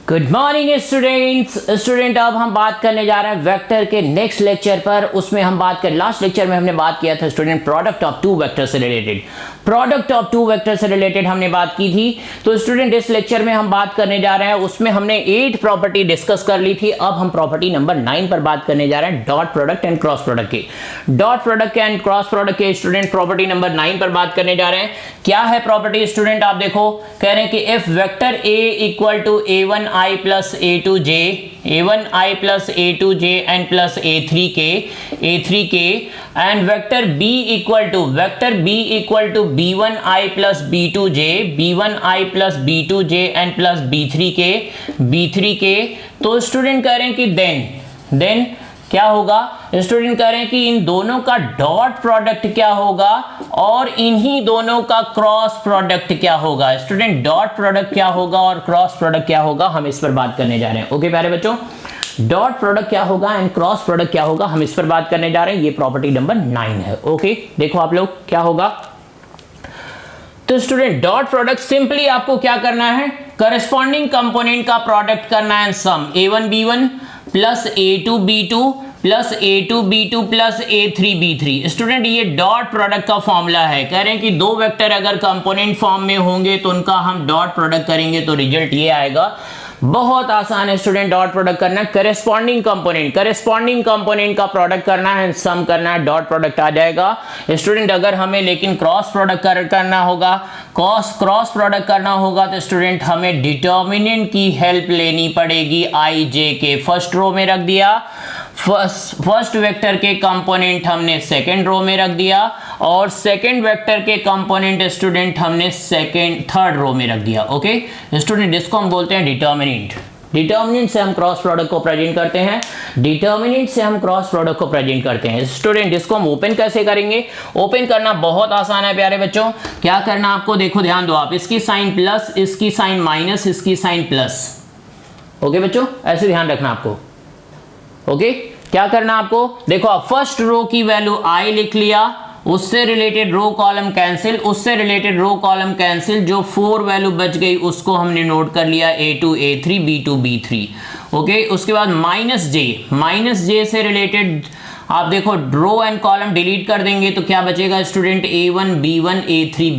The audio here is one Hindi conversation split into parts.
गुड मॉर्निंग स्टूडेंट अब हम बात करने जा रहे हैं वेक्टर के नेक्स्ट लेक्चर पर। उसमें हम बात कर लास्ट लेक्चर में हमने बात किया था student product of two vector से related. Product of two vector से रिलेटेड हमने बात की थी। तो स्टूडेंट इस लेक्चर में हम बात करने जा रहे हैं, उसमें हमने 8 प्रॉपर्टी डिस्कस कर ली थी। अब हम प्रॉपर्टी नंबर 9 पर बात करने जा रहे हैं, dot product and cross product के। Dot product and cross product के स्टूडेंट प्रॉपर्टी नंबर 9 पर बात करने जा रहे हैं। क्या है प्रॉपर्टी स्टूडेंट? आप देखो, कह रहे हैं कि if vector A equal to a1i plus a2j, a1i plus a2j and plus a3k and vector b equal to b1i plus b2j, b1i plus b2j and plus b3k। तो स्टूडेंट कह रहे हैं कि देन क्या होगा? स्टूडेंट कह रहे हैं कि इन दोनों का डॉट प्रोडक्ट क्या होगा और इन्हीं दोनों का क्रॉस प्रोडक्ट क्या होगा। स्टूडेंट डॉट प्रोडक्ट क्या होगा और क्रॉस प्रोडक्ट क्या होगा, हम इस पर बात करने जा रहे हैं। ओके प्यारे बच्चों, डॉट प्रोडक्ट क्या होगा एंड क्रॉस प्रोडक्ट क्या होगा, हम इस पर बात करने जा रहे हैं। ये प्रॉपर्टी नंबर 9 है। ओके, देखो आप लोग क्या होगा। तो स्टूडेंट डॉट प्रोडक्ट सिंपली आपको क्या करना है, करस्पॉन्डिंग कंपोनेंट का प्रोडक्ट करना है। सम a1 b1 plus a2 b2 plus a2 b2 plus a3 b3। Student ये डॉट प्रोडक्ट का फॉर्मूला है। कह रहे हैं कि दो वेक्टर अगर कंपोनेंट फॉर्म में होंगे तो उनका हम डॉट प्रोडक्ट करेंगे तो रिजल्ट ये आएगा। बहुत आसान है स्टूडेंट डॉट प्रोडक्ट करना। करस्पॉन्डिंग कंपोनेंट का प्रोडक्ट करना है, सम करना है, डॉट प्रोडक्ट आ जाएगा। स्टूडेंट अगर हमें लेकिन क्रॉस प्रोडक्ट करना होगा, क्रॉस प्रोडक्ट करना होगा तो स्टूडेंट हमें डिटर्मिनेंट की हेल्प लेनी पड़ेगी। आई जे के फर्स्ट रो में रख दिया, फर्स्ट वेक्टर के कंपोनेंट हमने सेकंड रो में रख दिया और सेकंड वेक्टर के कंपोनेंट स्टूडेंट हमने थर्ड रो में रख दिया। ओके स्टूडेंट, इसको हम बोलते हैं डिटर्मिनेंट से हम क्रॉस प्रोडक्ट को प्रेजेंट करते हैं। स्टूडेंट इसको हम ओपन कैसे करेंगे? ओपन करना बहुत आसान है प्यारे बच्चों। क्या करना आपको, देखो ध्यान दो आप, इसकी साइन प्लस, इसकी साइन माइनस, इसकी साइन प्लस। ओके बच्चों, ऐसे ध्यान रखना आपको। ओके क्या करना आपको, देखो आप फर्स्ट रो की वैल्यू i लिख लिया, उससे रिलेटेड रो कॉलम कैंसिल, जो 4 वैल्यू बच गई उसको हमने नोट कर लिया a2 a3 b2 b3। Okay उसके बाद माइनस जे से रिलेटेड आप देखो रो एंड कॉलम डिलीट कर देंगे तो क्या बचेगा student a1 b1 a3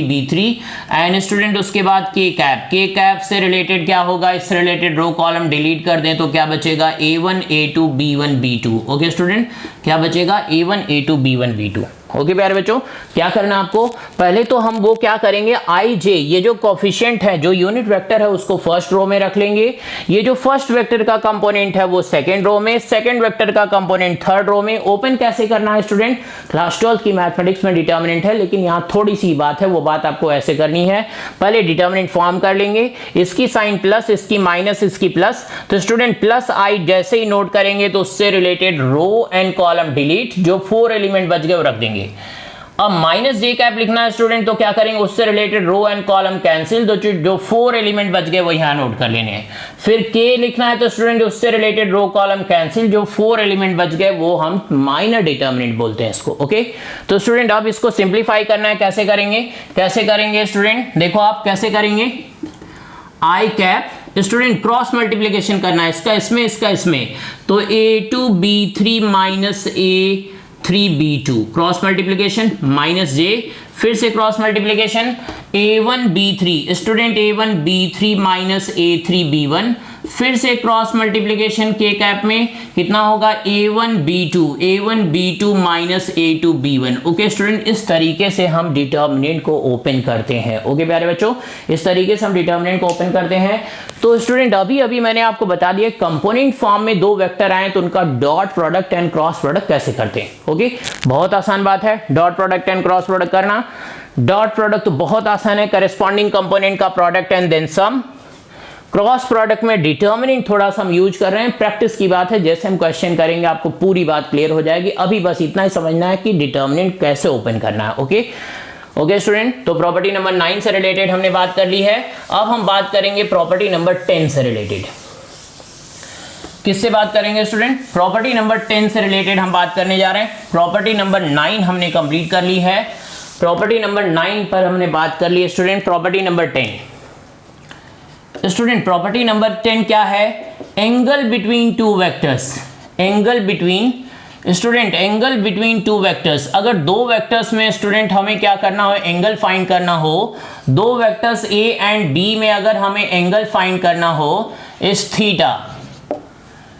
b3 and student उसके बाद k कैप से रिलेटेड क्या होगा, इससे रिलेटेड रो कॉलम डिलीट कर दें तो क्या बचेगा a1 a2 b1 b2। Okay student, क्या बचेगा a1 a2 b1 b2। Okay प्यारे बच्चों, क्या करना आपको, पहले तो हम वो क्या करेंगे, आई जे, ये जो कोफिशिएंट है, जो यूनिट वेक्टर है उसको फर्स्ट रो में रख लेंगे। ये जो फर्स्ट वेक्टर का कंपोनेंट है वो सेकंड रो में, सेकंड वेक्टर का कंपोनेंट थर्ड रो में। ओपन कैसे करना है स्टूडेंट? क्लास 12 की मैथमेटिक्स में डिटर्मिनेंट है, लेकिन यहाँ थोड़ी सी बात है, वो बात आपको ऐसे करनी है। पहले डिटर्मिनेंट फॉर्म कर लेंगे, इसकी साइन प्लस, इसकी माइनस, इसकी प्लस। तो स्टूडेंट प्लस आई जैसे ही नोट करेंगे तो उससे related row and column delete, जो 4 एलिमेंट बच गए वो रख देंगे। अब माइनस जे कैप लिखना है स्टूडेंट, तो क्या करेंगे, उससे related row and column cancel, तो जो 4 एलिमेंट बच गए वो यहां नोट कर लेने हैं। फिर के लिखना है तो स्टूडेंट उससे रिलेटेड रो कॉलम कैंसिल, जो 4 एलिमेंट बच गए वो हम माइनर डिटर्मिनेंट बोलते हैं इसको। ओके तो स्टूडेंट अब इसको सिंप्लीफाई करना है, कैसे करेंगे स्टूडेंट? देखो आप कैसे करेंगे, i cap student cross multiplication करना है, इसका इसमें, तो a2 b3 minus a3 b2 cross multiplication minus J, फिर से cross multiplication a1 b3 student a1 b3 minus a3 b1, फिर से क्रॉस मल्टीप्लीकेशन के कैप में कितना होगा a1 b2 minus a2 b1। Okay student, इस तरीके से हम डिटर्मिनेंट को ओपन करते हैं। ओके प्यारे बच्चों, इस तरीके से हम डिटर्मिनेंट को ओपन करते हैं। तो स्टूडेंट अभी मैंने आपको बता दिया कंपोनेंट फॉर्म में दो वेक्टर आए तो उनका dot product and cross product कैसे करते हैं। ओके बहुत आसान बात है dot product and cross product करना। डॉट प्रोडक्ट तो बहुत आसान है, करस्पॉन्डिंग कंपोनेंट का product and then sum. Cross product में डिटर्मिनेंट थोड़ा सा हम यूज कर रहे हैं, प्रैक्टिस की बात है, जैसे हम क्वेश्चन करेंगे आपको पूरी बात क्लियर हो जाएगी। अभी बस इतना ही समझना है कि डिटर्मिनेंट कैसे ओपन करना है। ओके स्टूडेंट, तो प्रॉपर्टी नंबर 9 से रिलेटेड हमने बात कर ली है। अब हम बात करेंगे प्रॉपर्टी नंबर 10 से रिलेटेड। किससे बात करेंगे स्टूडेंट? प्रॉपर्टी नंबर 10 से रिलेटेड हम बात करने जा रहे हैं। प्रॉपर्टी नंबर 9 हमने कंप्लीट कर ली है। प्रॉपर्टी नंबर 9 पर हमने बात कर ली student. Property number 10, student property number 10 क्या है? Angle between two vectors. Angle between student angle between two vectors. अगर दो वेक्टर्स में स्टूडेंट हमें क्या करना हो, एंगल फाइंड करना हो, दो वेक्टर्स ए एंड बी में अगर हमें एंगल फाइंड करना हो इस थीटा।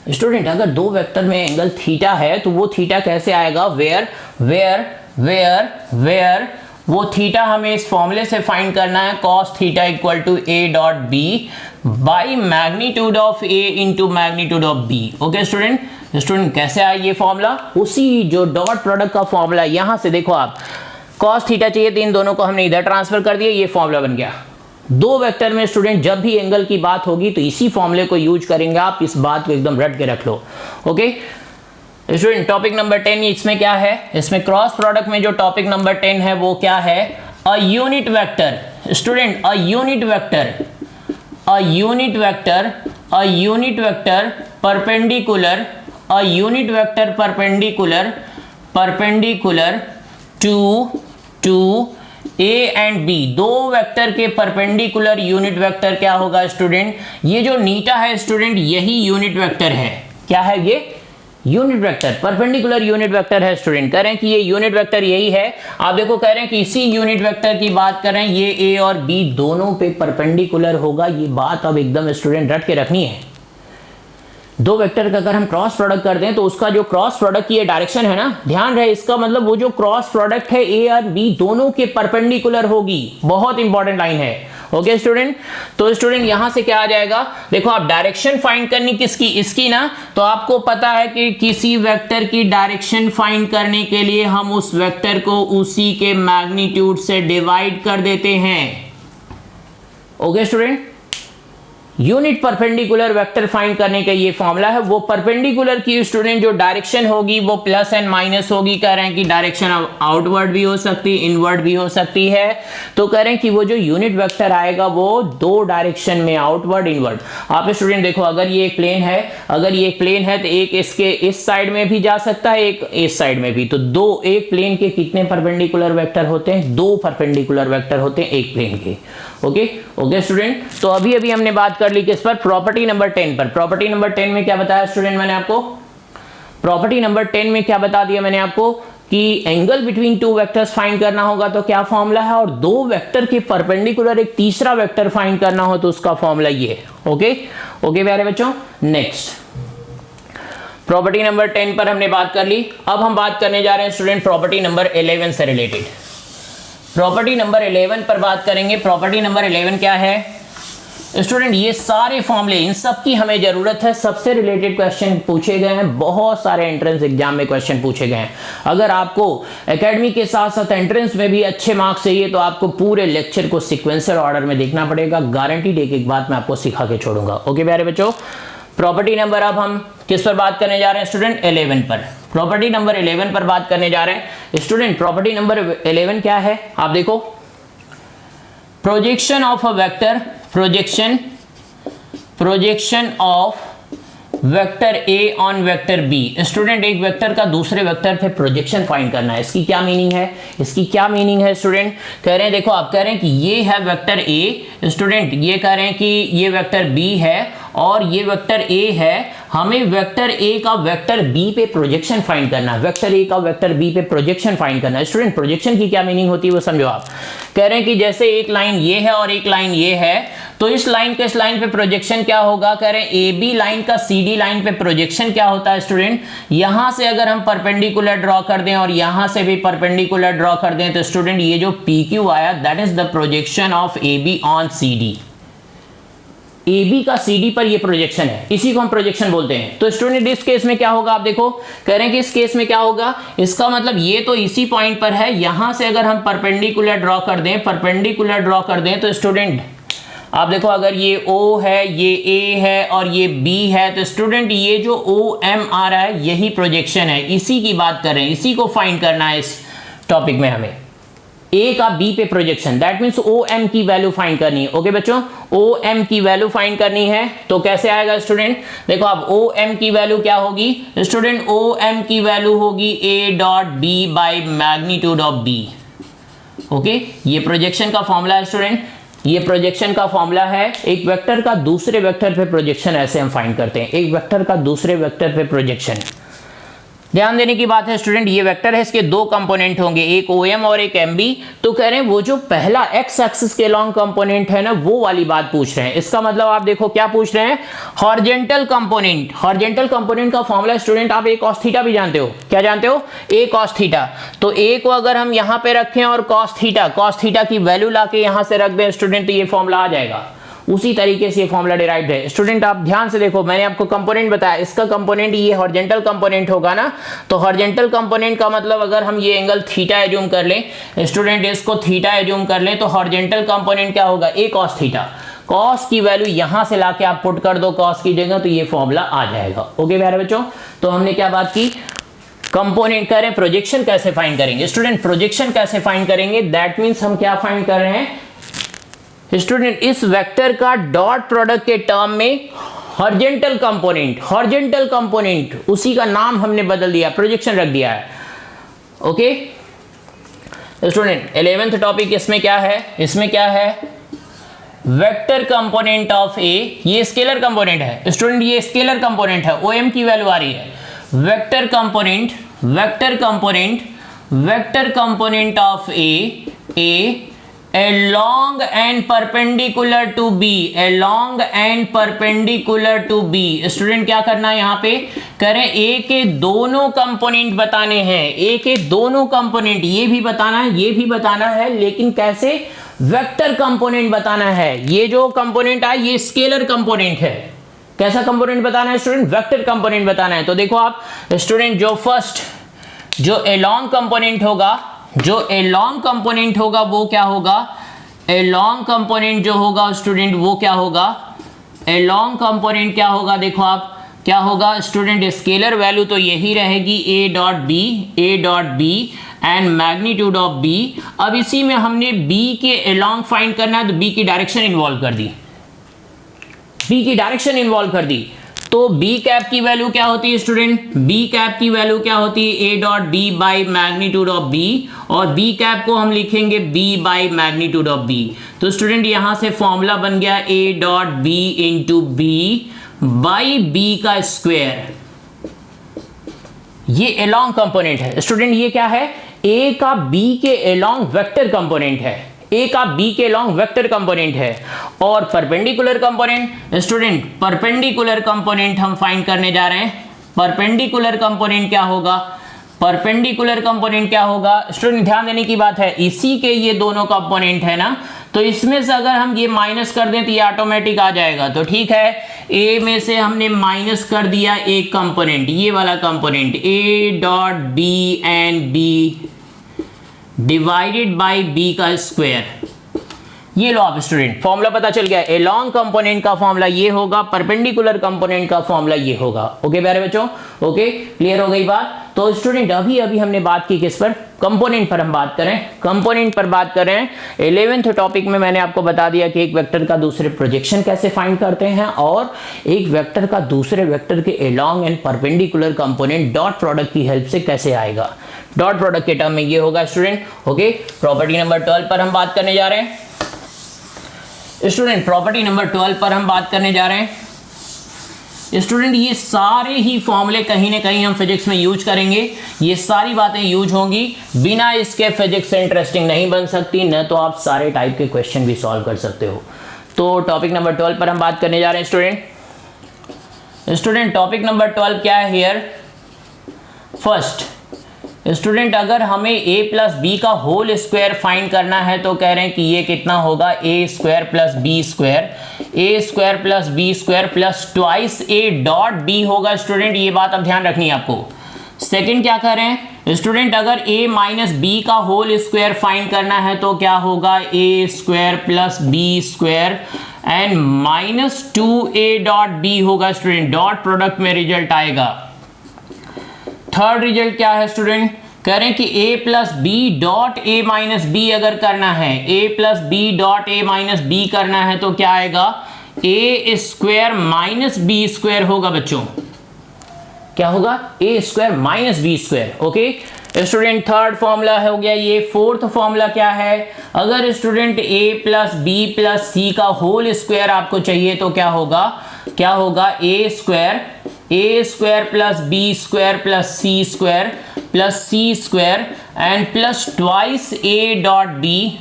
स्टूडेंट अगर दो वेक्टर में एंगल थीटा है तो वो थीटा कैसे आएगा? वेयर वो थीटा हमें इस फॉर्मूले से फाइंड करना है, cos theta equal to a dot B by magnitude of a into magnitude of b। Okay student कैसे आया ये फॉर्मूला? उसी जो डॉट प्रोडक्ट का फॉर्मूला, यहां से देखो आप cos थीटा चाहिए तो इन दोनों को हमने इधर ट्रांसफर कर दिया, ये फॉर्मूला बन गया। दो वेक्टर में स्टूडेंट जब भी एंगल की बात होगी तो इसी फॉर्मूले को यूज करेंगे, आप इस बात को एकदम रट के रख लो। ओके स्टूडेंट टॉपिक नंबर 10 इसमें क्या है? इसमें क्रॉस प्रोडक्ट में जो टॉपिक नंबर 10 है वो क्या है? A unit vector. Student a unit vector perpendicular to A and B. दो वेक्टर के परपेंडिकुलर यूनिट वेक्टर क्या होगा स्टूडेंट? ये जो नीटा है स्टूडेंट यही यूनिट वेक्टर है। क्या है ये? Unit vector, perpendicular unit vector है स्टूडेंट। कह रहे हैं कि ये यूनिट वेक्टर यही है। आप देखो कह रहे हैं कि इसी यूनिट वेक्टर की बात कर रहे हैं, ये ए और बी दोनों पे परपेंडिकुलर होगा। ये बात अब एकदम स्टूडेंट रट के रखनी है। दो वेक्टर का अगर हम क्रॉस प्रोडक्ट कर दें तो उसका जो क्रॉस प्रोडक्ट की ये डायरेक्शन है ना, ध्यान रहे इसका मतलब वो जो क्रॉस प्रोडक्ट है ए और बी दोनों के परपेंडिकुलर होगी। बहुत इंपॉर्टेंट लाइन है। ओके स्टूडेंट, तो स्टूडेंट यहां से क्या आ जाएगा? देखो आप डायरेक्शन फाइंड करनी किसकी? इसकी ना। तो आपको पता है कि किसी वेक्टर की डायरेक्शन फाइंड करने के लिए हम उस वेक्टर को उसी के मैग्नीट्यूड से डिवाइड कर देते हैं। Okay student, unit perpendicular vector find करने का ये फॉर्मूला है। वो परपेंडिकुलर की स्टूडेंट जो डायरेक्शन होगी वो प्लस एंड माइनस होगी। कह रहे हैं कि डायरेक्शन आउटवर्ड भी हो सकती है, इनवर्ड भी हो सकती है। तो कह रहे हैं कि वो जो यूनिट वेक्टर आएगा वो दो डायरेक्शन में, आउटवर्ड इनवर्ड। आप स्टूडेंट देखो अगर ये एक प्लेन है, तो एक इसके इस साइड में भी जा सकता है, एक इस साइड में भी। तो दो, एक प्लेन के कितने परपेंडिकुलर वेक्टर होते हैं? दो परपेंडिकुलर वेक्टर होते हैं एक प्लेन के। ओके स्टूडेंट, तो अभी हमने बात कर ली किस पर? प्रॉपर्टी नंबर 10 पर। प्रॉपर्टी नंबर 10 में क्या बताया स्टूडेंट मैंने आपको? प्रॉपर्टी नंबर 10 में क्या बता दिया मैंने आपको कि angle between two vectors find करना होगा तो क्या फॉर्मूला है, और दो वेक्टर के परपेंडिकुलर एक तीसरा वेक्टर फाइंड करना हो तो उसका फॉर्मूला ये है। ओके प्यारे बच्चों, नेक्स्ट प्रॉपर्टी नंबर 10 पर हमने बात कर ली। अब हम बात करने जा रहे हैं स्टूडेंट प्रॉपर्टी नंबर 11 से रिलेटेड। प्रॉपर्टी नंबर 11 पर बात करेंगे। प्रॉपर्टी नंबर 11 क्या है स्टूडेंट? ये सारे फॉर्मूले, इन सब की हमें जरूरत है। सबसे रिलेटेड क्वेश्चन पूछे गए हैं, बहुत सारे एंट्रेंस एग्जाम में क्वेश्चन पूछे गए हैं। अगर आपको एकेडमी के साथ साथ एंट्रेंस में भी अच्छे मार्क्स चाहिए तो आपको पूरे लेक्चर को सीक्वेंशियल ऑर्डर में देखना पड़ेगा। गारंटीड एक बात मैं आपको सिखा के छोड़ूंगा। ओके प्यारे बच्चों, प्रॉपर्टी नंबर अब हम किस पर बात करने जा रहे हैं स्टूडेंट? 11 पर। प्रॉपर्टी नंबर 11 पर बात करने जा रहे हैं स्टूडेंट। प्रॉपर्टी नंबर 11 क्या है? आप देखो, projection of a vector, projection of vector A on vector B. Student एक वेक्टर का दूसरे वेक्टर पे प्रोजेक्शन फाइंड करना है। इसकी क्या मीनिंग है? स्टूडेंट कह रहे हैं, देखो आप कह रहे हैं कि ये है वेक्टर ए, स्टूडेंट ये कह रहे हैं कि ये वेक्टर बी है और ये वेक्टर ए है। हमें वेक्टर ए का वेक्टर बी पे प्रोजेक्शन फाइंड करना है। वेक्टर ए का वेक्टर बी पे प्रोजेक्शन फाइंड करना है। स्टूडेंट प्रोजेक्शन की क्या मीनिंग होती है वो समझो आप। कह रहे हैं कि जैसे एक लाइन ये है और एक लाइन ये है, तो इस लाइन के इस लाइन पे प्रोजेक्शन क्या होगा? कह रहे हैं ए बी लाइन का सी डी लाइन पे प्रोजेक्शन क्या होता है स्टूडेंट? यहां से अगर हम परपेंडिकुलर ड्रॉ कर दें और यहां से भी परपेंडिकुलर ड्रॉ कर दें तो स्टूडेंट ये जो पी क्यू आया that is the projection of A B on C D. A B का सी डी पर ये प्रोजेक्शन है, इसी को हम प्रोजेक्शन बोलते हैं। तो स्टूडेंट इस केस में क्या होगा? आप देखो कह रहे हैं कि इस केस में क्या होगा? इसका मतलब ये तो इसी पॉइंट पर है, यहां से अगर हम परपेंडिकुलर ड्रॉ कर दें तो स्टूडेंट आप देखो अगर ये O है, ये A है और ये B है, तो स्टूडेंट ये जो OM आ रहा है यही प्रोजेक्शन है। इसी की बात कर रहे हैं, इसी को फाइंड करना है इस टॉपिक में हमें। A का B पे प्रोजेक्शन, दैट मीन्स OM की वैल्यू फाइंड करनी है। ओके बच्चों, OM की वैल्यू फाइंड करनी है तो कैसे आएगा स्टूडेंट? देखो आप OM की वैल्यू क्या होगी स्टूडेंट? OM की वैल्यू होगी A dot B by magnitude of B। Okay, ये प्रोजेक्शन का फॉर्मूला है स्टूडेंट। ये प्रोजेक्शन का फॉर्मूला है। एक वेक्टर का दूसरे वेक्टर पे प्रोजेक्शन ऐसे हम फाइंड करते हैं, एक वेक्टर का दूसरे वेक्टर पे प्रोजेक्शन। ध्यान देने की बात है स्टूडेंट, ये वेक्टर है, इसके दो कंपोनेंट होंगे, एक OM और एक MB। तो कह रहे हैं वो जो पहला x एक्सिस के लॉन्ग कंपोनेंट है ना, वो वाली बात पूछ रहे हैं। इसका मतलब आप देखो क्या पूछ रहे हैं, हॉरिजॉन्टल कंपोनेंट। हॉरिजॉन्टल कंपोनेंट का फॉर्मूला स्टूडेंट आप a cos थीटा भी जानते हो, क्या जानते हो, a cos थीटा। तो a को अगर हम यहां पे रखें और cos थीटा की वैल्यू लाके यहां से रख दें स्टूडेंट, तो ये फॉर्मूला आ जाएगा। उसी तरीके से ये फॉर्मूला डिराइव्ड है। स्टूडेंट आप ध्यान से देखो, मैंने आपको कंपोनेंट बताया, इसका कंपोनेंट ये हॉरिजॉन्टल कंपोनेंट होगा ना, तो हॉरिजॉन्टल कंपोनेंट का मतलब अगर हम ये एंगल थीटा एज्यूम कर लें स्टूडेंट, इसको थीटा एज्यूम कर लें, तो हॉरिजॉन्टल कंपोनेंट क्या होगा, a cos थीटा। cos की वैल्यू यहां से लाके आप पुट कर दो cos की जगह, तो ये फॉर्मूला आ जाएगा। ओके प्यारे बच्चों, तो हमने क्या बात की, कंपोनेंट कर रहे हैं, प्रोजेक्शन कैसे फाइंड करेंगे स्टूडेंट, प्रोजेक्शन कैसे फाइंड करेंगे, दैट मीन्स हम क्या फाइंड कर रहे हैं स्टूडेंट, इस वेक्टर का डॉट प्रोडक्ट के टर्म में हॉरिजॉन्टल कंपोनेंट उसी का नाम हमने बदल दिया, प्रोजेक्शन रख दिया है। ओके स्टूडेंट 11th टॉपिक इसमें क्या है, इसमें क्या है, वेक्टर कंपोनेंट ऑफ ए। ये स्केलर कंपोनेंट है स्टूडेंट, ये स्केलर कंपोनेंट है, OM की वैल्यू आ रही है। Vector component of A along and perpendicular to B। Student क्या करना है यहाँ पे, करें A के दोनों कंपोनेंट बताने हैं, A के दोनों कंपोनेंट, ये भी बताना है, ये भी बताना है, लेकिन कैसे, वेक्टर कंपोनेंट बताना है। ये जो कंपोनेंट है ये स्केलर कंपोनेंट है, कैसा कंपोनेंट बताना है स्टूडेंट, वेक्टर कंपोनेंट बताना है। तो देखो आप स्टूडेंट, जो फर्स्ट जो along कंपोनेंट होगा वो क्या होगा, along कंपोनेंट जो होगा स्टूडेंट वो क्या होगा, along कंपोनेंट क्या होगा, देखो आप क्या होगा स्टूडेंट, स्केलर वैल्यू तो यही रहेगी a dot B and magnitude of b। अब इसी में हमने b के along फाइंड करना है, तो b की डायरेक्शन इन्वॉल्व कर दी, तो b कैप की वैल्यू क्या होती है स्टूडेंट, b कैप की वैल्यू क्या होती है, a dot B by magnitude of b, और b कैप को हम लिखेंगे b by magnitude of b। तो स्टूडेंट यहां से फॉर्मूला बन गया a dot b into B by b का स्क्वायर। ये एलॉन्ग कंपोनेंट है स्टूडेंट, ये क्या है, a का b के एलॉन्ग वेक्टर कंपोनेंट है, A का B के लॉन्ग वेक्टर कंपोनेंट है। और perpendicular component student, perpendicular component हम फाइंड करने जा रहे हैं। परपेंडिकुलर कंपोनेंट क्या होगा, स्टूडेंट ध्यान देने की बात है, इसी के ये दोनों कंपोनेंट है ना, तो इसमें से अगर हम ये माइनस कर दें तो ये ऑटोमेटिक आ जाएगा। तो ठीक है, A में से हमने माइनस कर दिया एक कंपोनेंट, ये वाला component A dot B and B divided by b का स्क्वायर। ये लो आप स्टूडेंट, फॉर्मूला पता चल गया, एलॉन्ग कंपोनेंट का फॉर्मूला ये होगा, परपेंडिकुलर कंपोनेंट का फॉर्मूला ये होगा। ओके प्यारे बच्चों, ओके क्लियर हो गई बात। तो स्टूडेंट अभी हमने बात की किस पर, कंपोनेंट पर हम बात करें, कंपोनेंट पर बात करें। 11th टॉपिक में मैंने आपको बता दिया कि एक वेक्टर का दूसरे प्रोजेक्शन कैसे फाइंड करते हैं, और एक वेक्टर का दूसरे वेक्टर के along and perpendicular component dot product की हेल्प से कैसे आएगा। डॉट प्रोडक्ट के टर्म में ये होगा स्टूडेंट। ओके, प्रॉपर्टी नंबर 12 पर हम बात करने जा रहे हैं स्टूडेंट, प्रॉपर्टी नंबर 12 पर हम बात करने जा रहे हैं स्टूडेंट। ये सारे ही फॉर्मूले कहीं ना कहीं हम फिजिक्स में यूज करेंगे, ये सारी बातें यूज होंगी, बिना इसके फिजिक्स इंटरेस्टिंग नहीं बन सकती, न तो आप सारे टाइप के क्वेश्चन भी सॉल्व कर सकते हो। तो टॉपिक नंबर 12 पर हम बात करने जा रहे हैं स्टूडेंट। टॉपिक नंबर 12 क्या है हियर, फर्स्ट स्टूडेंट, अगर हमें a प्लस बी का होल स्क्वायर फाइंड करना है तो कह रहे हैं कि ये कितना होगा, a square plus B square plus twice a dot b होगा स्टूडेंट। ये बात अब ध्यान रखनी है आपको। सेकंड क्या कर रहे हैं स्टूडेंट, अगर a माइनस बी का होल स्क्वायर फाइंड करना है तो क्या होगा, a square plus B square and minus 2a dot b होगा स्टूडेंट। डॉट प्रोडक्ट में रिजल्ट आएगा। थर्ड रिजल्ट क्या है स्टूडेंट, करें कि a plus B dot a minus B अगर करना है, a plus B dot a minus B करना है तो क्या आएगा, a square minus B square होगा बच्चों। क्या होगा, a square minus B square. Okay, student third formula हो गया ये। फोर्थ फॉर्मूला क्या है, अगर student a plus B plus C का होल स्क्वायर आपको चाहिए तो क्या होगा, A square plus B square plus C square and plus twice a dot B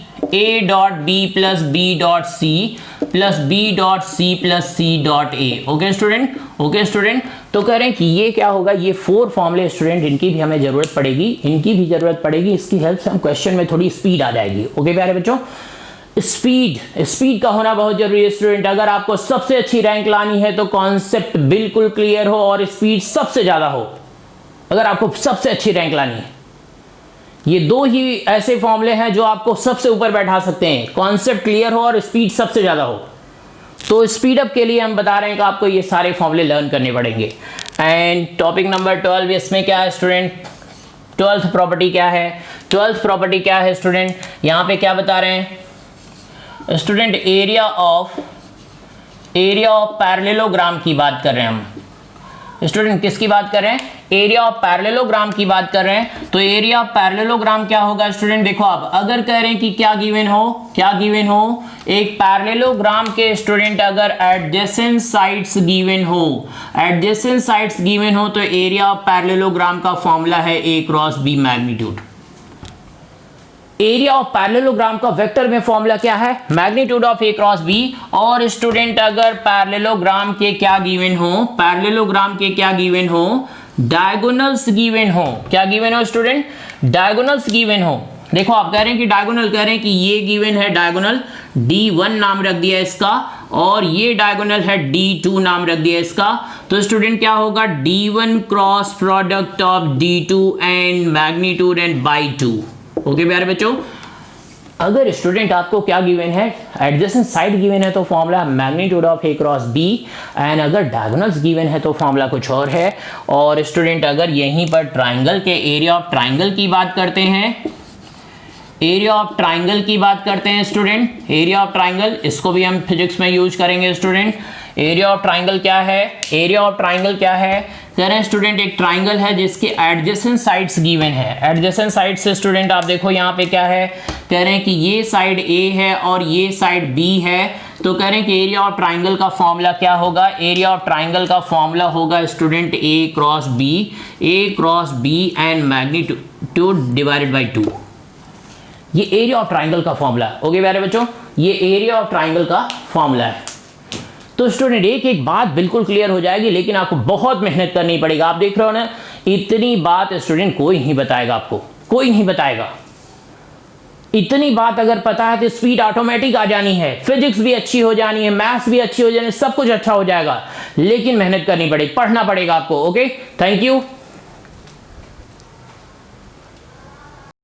plus b dot C plus b dot C plus c dot a। Okay student, तो कह रहे हैं कि ये क्या होगा, ये 4 फॉर्मूले स्टूडेंट, इनकी भी हमें जरूरत पड़ेगी, इसकी हेल्प से हम क्वेश्चन में थोड़ी स्पीड आ जाएगी। ओके प्यारे बच्चों, स्पीड का होना बहुत जरूरी है स्टूडेंट। अगर आपको सबसे अच्छी रैंक लानी है तो कॉन्सेप्ट बिल्कुल क्लियर हो और स्पीड सबसे ज्यादा हो। अगर आपको सबसे अच्छी रैंक लानी है, ये 2 ही ऐसे फॉर्मूले हैं जो आपको सबसे ऊपर बैठा सकते हैं, कॉन्सेप्ट क्लियर हो और स्पीड सबसे ज्यादा हो। तो स्पीड अप के लिए हम बता रहे हैं कि आपको ये सारे फॉर्मूले लर्न करने पड़ेंगे। एंड टॉपिक नंबर 12, इसमें क्या है स्टूडेंट, 12th प्रॉपर्टी क्या है स्टूडेंट, यहां पे क्या बता रहे हैं स्टूडेंट, एरिया ऑफ पैरेललोग्राम की बात कर रहे हैं हम। स्टूडेंट किसकी बात कर रहे हैं, एरिया ऑफ पैरेललोग्राम की बात कर रहे हैं। तो एरिया ऑफ पैरेललोग्राम क्या होगा स्टूडेंट, देखो आप अगर कह रहे हैं कि क्या गिवन हो एक पैरेललोग्राम के स्टूडेंट अगर एडजेसेंट साइड्स गिवन हो तो एरिया ऑफ पैरेललोग्राम का फॉर्मूला है a cross b magnitude. Area of parallelogram का वेक्टर में फॉर्मूला क्या है, magnitude of a cross b। और स्टूडेंट अगर पैरेललोग्राम के क्या गिवन हो, डायगोनल्स गिवन हो, क्या गिवन हो स्टूडेंट, डायगोनल्स गिवन हो। देखो आप कह रहे हैं कि डायगोनल, कह रहे हैं कि ये गिवन है डायगोनल D1 नाम रख दिया इसका, और ये डायगोनल है D2 नाम रख दिया इसका। तो स्टूडेंट क्या होगा, D1 cross product of D2 and magnitude and by 2। Okay प्यारे बच्चों, अगर स्टूडेंट आपको क्या गिवन है, एडजेसेंट साइड गिवन है तो formula magnitude of a cross b, and अगर डायगोनल्स गिवन है तो फॉर्मूला कुछ और है। और स्टूडेंट अगर यहीं पर ट्राइंगल के एरिया ऑफ ट्राइंगल की बात करते हैं, स्टूडेंट एरिया ऑफ ट्राइंगल, इसको भी हम फिजिक्स में यूज करेंगे स्टूडेंट। एरिया ऑफ ट्राइंगल क्या है, कह रहे हैं स्टूडेंट एक ट्राइंगल है जिसके एडजेसेंट साइड्स गिवन है। एडजेसेंट साइड से स्टूडेंट आप देखो यहाँ पे क्या है, कह रहे हैं कि ये साइड A है और ये साइड B है। तो कह रहे हैं कि एरिया ऑफ ट्राइंगल का फॉर्मूला क्या होगा, एरिया ऑफ ट्राइंगल का फॉर्मूला होगा student a cross b and magnitude divided by 2। ये एरिया ऑफ ट्राइंगल का फॉर्मूला। ओके प्यारे बच्चों, ये एरिया ऑफ ट्राइंगल का फॉर्मूला है। तो स्टूडेंट एक बात बिल्कुल क्लियर हो जाएगी, लेकिन आपको बहुत मेहनत करनी पड़ेगी। आप देख रहे हो ना, इतनी बात स्टूडेंट कोई नहीं बताएगा आपको, कोई नहीं बताएगा। इतनी बात अगर पता है तो स्पीड ऑटोमेटिक आ जानी है, फिजिक्स भी अच्छी हो जानी है, मैथ्स भी अच्छी हो जानी है, सब कुछ अच्छा हो जाएगा। लेकिन मेहनत करनी पड़ेगी, पढ़ना पड़ेगा आपको। Okay, thank you.